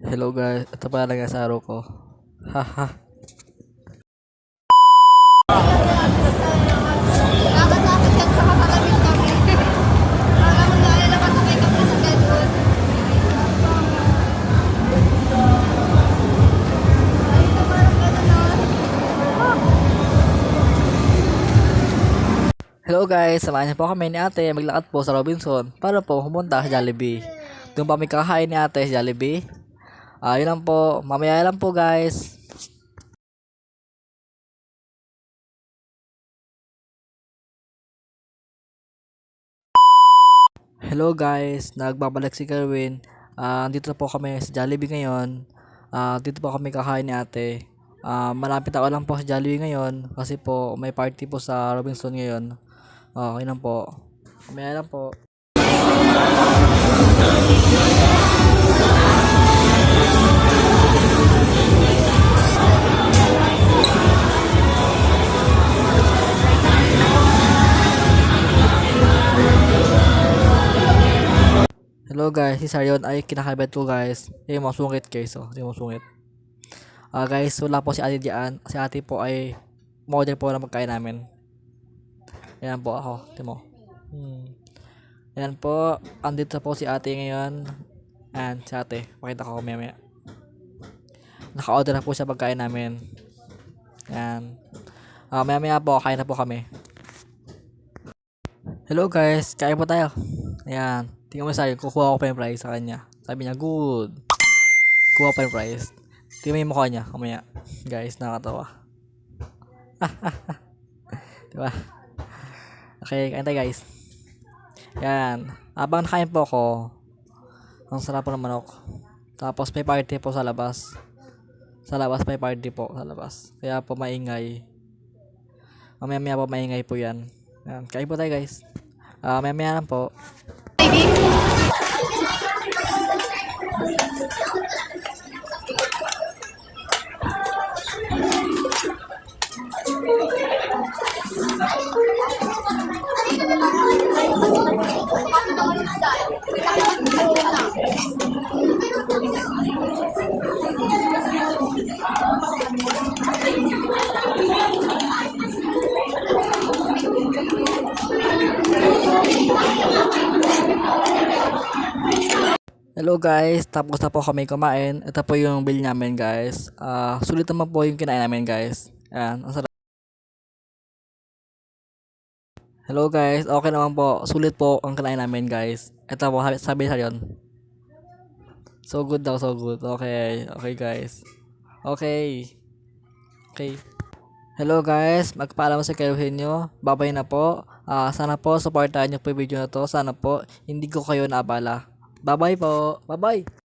Hello guys, ito pala lang sa araw ko. Haha. Nakakatakot yan sa kapatid kami. Parang naalala ka sa may kami sa ganun. Ay, ito parang ganun na. Hello guys, samahan niyo po kami ni ate maglakad po sa Robinson para po pumunta sa Jollibee. Doon pa kami kakain ni ate sa Jollibee. Yun lang po, mamaya lang po guys. Hello guys, nagbabalik si Kerwin. Dito na po kami sa Jollibee ngayon. Dito po kami kakain ni ate. Malapit ako lang po sa Jollibee ngayon kasi po may party po sa Robinson ngayon. Yun lang po. Mamaya lang po. Hello guys, si Sarion ay kinakabit ko guys. Yung mga sungit guys, yung mga sungit. Guys, wala po si ate diyan. Si ate po ay model po ng pagkain namin. Ayan po ako, timo. Ayan po, andito po si ate ngayon. Ayan, si ate. Pakita ko maya. Naka-order na po siya pagkain namin. Ayan. Maya po, kain na po kami. Hello guys, kain po tayo. Ayan, tingnan mo sa'yo, kukuha ko pa yung prize sa kanya. Sabi niya, good. Kuha pa yung prize. Tingnan mo yung mukha niya, kamaya. Guys, nakakatawa. Diba? Okay, kain tayo guys. Yan. Habang nakain po ako, ang sarap po ng manok. Tapos may party po sa labas. Sa labas may party po sa labas. Kaya po maingay. Mamaya po maingay po yan. Yan. Kain po tayo guys. Mamaya lang po. Hello guys, tapos na po kami kumain. Ito po yung bill namin guys. Sulit naman po yung kinain namin guys. Ayan, ang sarap. Hello guys, okay naman po. Sulit po ang kinain namin guys. Ito po, sabi sa yon. So good daw, so good. Okay, okay guys. Okay. Okay. Hello guys, magpaalam sa kayo nyo. Babay na po. Sana po supportahan nyo po yung video na to. Sana po hindi ko kayo naabala. Bye bye po. Bye bye.